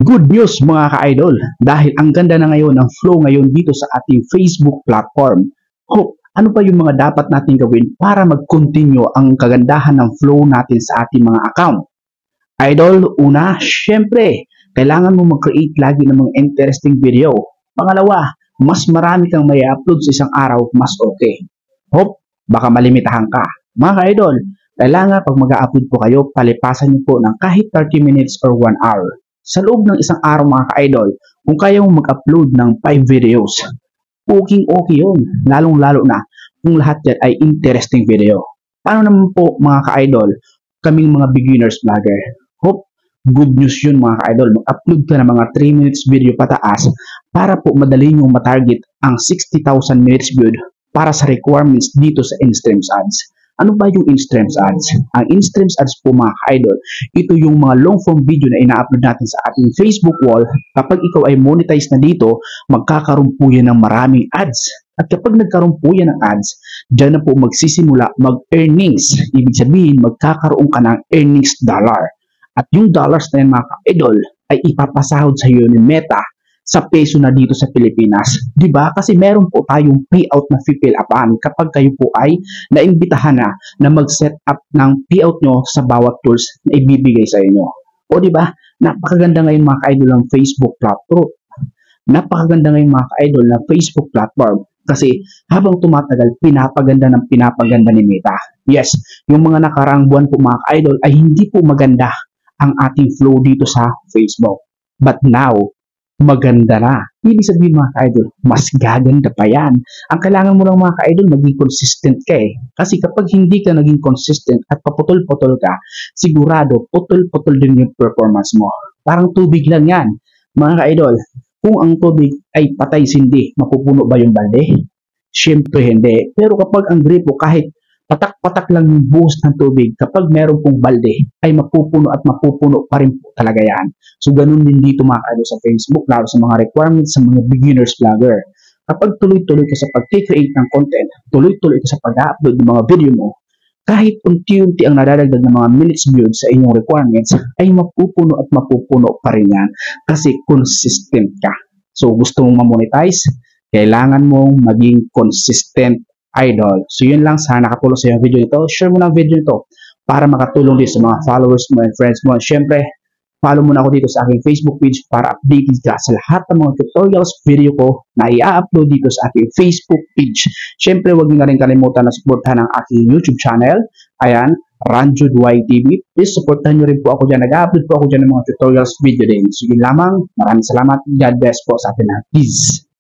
Good news mga ka-idol dahil ang ganda na ngayon ng flow ngayon dito sa ating Facebook platform. Hope, ano pa yung mga dapat natin gawin para mag-continue ang kagandahan ng flow natin sa ating mga account? Idol, una, syempre, kailangan mo mag-create lagi ng mga interesting video. Pangalawa, mas marami kang may upload sa isang araw, mas okay. Hope, baka malimitahan ka. Mga ka-idol, kailangan pag mag-upload po kayo, palipasan niyo po ng kahit 30 minutes or 1 hour. Sa loob ng isang araw mga ka-idol, kung kaya mong mag-upload ng 5 videos, okay yun. Lalong-lalo na kung lahat yan ay interesting video. Paano naman po mga ka-idol, kaming mga beginners vlogger? Hope, good news yun mga ka-idol. Mag-upload ka ng mga 3 minutes video pataas para po madali nyo matarget ang 60,000 minutes viewed para sa requirements dito sa in-streams ads. Ano ba yung in-streams ads? Ang in-streams ads po mga ka-idol, ito yung mga long form video na ina-upload natin sa ating Facebook wall. Kapag ikaw ay monetize na dito, magkakaroon po yan ng maraming ads. At kapag nagkaroon po yan ng ads, dyan na po magsisimula mag-earnings. Ibig sabihin, magkakaroon ka ng earnings dollar. At yung dollars na yan mga ka-idol ay ipapasahod sa iyo ni Meta sa peso na dito sa Pilipinas. Diba? Kasi meron po tayong payout na fill upan kapag kayo po ay naimbitahan na mag-set up ng payout nyo sa bawat tools na ibibigay sa inyo. O diba? Napakaganda ngayon mga ka-idol ng Facebook platform. Napakaganda ngayon mga ka-idol ng Facebook platform. Kasi habang tumatagal, pinapaganda ni Meta. Yes, yung mga nakaraang buwan po mga ka-idol ay hindi po maganda ang ating flow dito sa Facebook. But now, maganda na. Ibig sabihin mga ka-idol, mas gaganda pa yan. Ang kailangan mo lang mga ka-idol, maging consistent ka eh. Kasi kapag hindi ka naging consistent at paputol-putol ka, sigurado, putol-putol din yung performance mo. Parang tubig lang yan. Mga ka-idol, kung ang tubig ay patay sindi, mapupuno ba yung balde? Siyempre hindi. Pero kapag ang gripo kahit patak-patak lang yung buhos ng tubig, kapag meron pong balde, ay mapupuno at mapupuno pa rin po talaga yan. So, ganun din dito mga ka-idol sa Facebook, lalo sa mga requirements sa mga beginners vlogger. Kapag tuloy-tuloy ka sa pag-create ng content, tuloy-tuloy ka sa pag-upload ng mga video mo, kahit unti-unti ang nadadagdag ng mga minutes viewed sa inyong requirements, ay mapupuno at mapupuno pa rin yan kasi consistent ka. So, gusto mong ma-monetize, kailangan mong maging consistent idol. So yun lang, sana nakatulong sa yung video nito. Share mo na ang video nito para makatulong din sa mga followers mo and friends mo. Siyempre, follow mo na ako dito sa aking Facebook page para updated ka sa lahat ng mga tutorials video ko na i-upload dito sa aking Facebook page. Siyempre, huwag niyo na rin kalimutan na supportahan ang aking YouTube channel. Ayan, Ranjud YTV. Please supportahan niyo rin po ako dyan. Nag-upload po ako dyan ng mga tutorials video din. So yun lamang. Maraming salamat. God bless po sa atin na. Peace.